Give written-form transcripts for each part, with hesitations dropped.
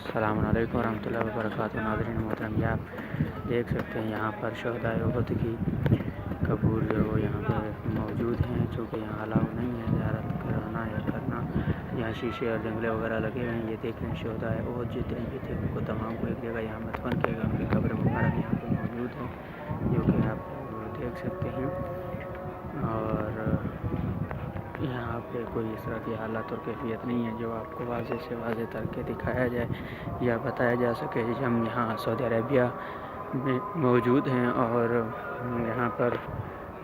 السلام علیکم ورحمۃ اللہ وبرکاتہ۔ ناظرین محترم، یہ آپ دیکھ سکتے ہیں یہاں پر شہدائے احد کی قبور جو وہ یہاں پہ موجود ہیں، چونکہ یہاں الاؤ نہیں ہے زیارت کرانا یا کرنا۔ یہاں شیشے اور جنگلے وغیرہ لگے ہوئے ہیں۔ یہ دیکھ رہے ہیں شہدائے احد جتنے بھی تھے ان کو تمام کو ایک جگہ یہاں مدفن کیا گیا، ان کی قبر مبارک یہاں پہ موجود ہے جو کہ آپ دیکھ سکتے ہیں۔ اور یہاں پہ کوئی اس طرح کی حالت اور کیفیت نہیں ہے جو آپ کو واضح سے واضح کر کے دکھایا جائے یا بتایا جا سکے۔ ہم یہاں سعودی عربیہ میں موجود ہیں اور یہاں پر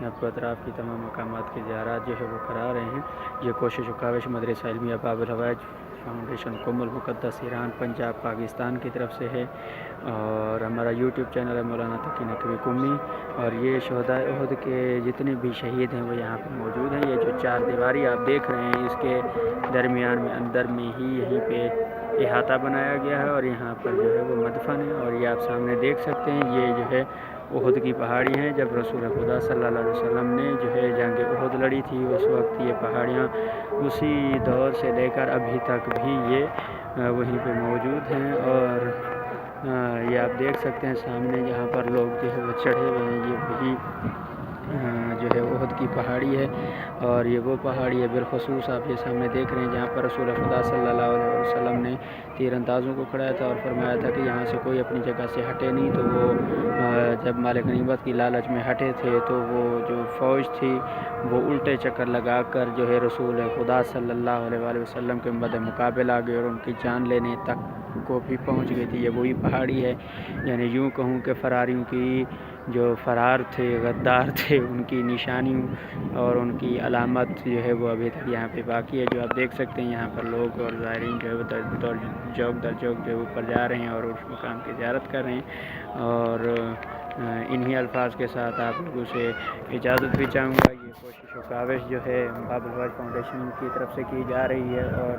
آپ کو اطراف کی تمام مقامات کی زیارات جو ہے وہ کرا رہے ہیں۔ یہ کوشش و کاوش مدرسہ علمیہ باب الحوائج فاؤنڈیشن قم المقدس ایران پنجاب پاکستان کی طرف سے ہے، اور ہمارا یوٹیوب چینل ہے مولانا تقی نقوی قمی۔ اور یہ شہدائے احد کے جتنے بھی شہید ہیں وہ یہاں پہ موجود ہیں۔ یہ جو چار دیواری آپ دیکھ رہے ہیں اس کے درمیان میں اندر میں ہی یہیں پہ احاطہ بنایا گیا ہے اور یہاں پر جو ہے وہ مدفن ہے۔ اور یہ آپ سامنے دیکھ سکتے ہیں، یہ جو ہے احد کی پہاڑی ہیں۔ جب رسول خدا صلی اللہ علیہ وسلم نے جو ہے جنگ احد لڑی تھی اس وقت یہ پہاڑیاں اسی دور سے لے کر ابھی تک بھی یہ وہیں پہ موجود ہیں۔ اور یہ آپ دیکھ سکتے ہیں سامنے جہاں پر لوگ جو ہے وہ چڑھے ہوئے ہیں، یہ وہی جو ہے احد کی پہاڑی ہے۔ اور یہ وہ پہاڑی ہے بالخصوص آپ یہ سامنے دیکھ رہے ہیں جہاں پر رسول خدا صلی اللہ علیہ وسلم نے تیر اندازوں کو کھڑایا تھا اور فرمایا تھا کہ یہاں سے کوئی اپنی جگہ سے ہٹے نہیں۔ تو وہ جب مال غنیمت کی لالچ میں ہٹے تھے تو وہ جو فوج تھی وہ الٹے چکر لگا کر جو ہے رسول خدا صلی اللہ علیہ وسلم کے مد مقابل آ گئے اور ان کی جان لینے تک کو بھی پہنچ گئی تھی۔ یہ وہی پہاڑی ہے، یعنی یوں کہوں کہ فراریوں کی جو فرار تھے، غدار تھے، ان کی نشانیوں اور ان کی علامت جو ہے وہ ابھی تک یہاں پہ باقی ہے، جو آپ دیکھ سکتے ہیں۔ یہاں پر لوگ اور زائرین جو ہے وہ جوک در جوک جو ہے اوپر جا رہے ہیں اور اس مقام کی زیارت کر رہے ہیں۔ اور انہی الفاظ کے ساتھ آپ لوگوں سے اجازت بھی چاہوں گا۔ یہ کوشش و کاوش جو ہے باب الحوائج فاؤنڈیشن کی طرف سے کی جا رہی ہے، اور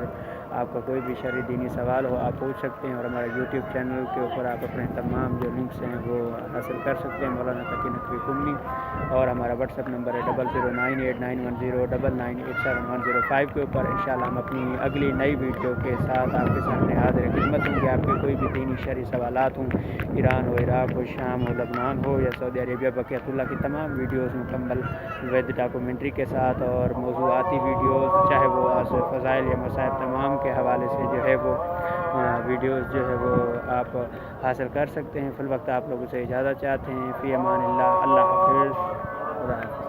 آپ کا کوئی بھی شرعی دینی سوال ہو آپ پوچھ سکتے ہیں، اور ہمارے یوٹیوب چینل کے اوپر آپ اپنے تمام جو لنکس ہیں وہ حاصل کر سکتے ہیں مولانا تقی نقوی قمی۔ اور ہمارا واٹس ایپ نمبر ہے 009891098710 کے اوپر۔ انشاءاللہ ہم اپنی اگلی نئی ویڈیو کے ساتھ آپ کے سامنے حاضر خدمت ہوں گے۔ آپ کے کوئی بھی دینی شرعی سوالات ہوں، ایران ہو، عراق ہو، شام ہو، لبنان ہو یا سعودی عربیہ، بقیت اللہ کی تمام ویڈیوز مکمل ود ڈاکومنٹری کے ساتھ اور موضوعاتی ویڈیوز، چاہے وہ فضائل یا مصائب تمام کے حوالے سے جو ہے وہ ویڈیوز جو ہے وہ آپ حاصل کر سکتے ہیں۔ فی الوقت آپ لوگوں سے اجازت چاہتے ہیں۔ فی امان اللہ، اللہ حافظ، خدا حافظ۔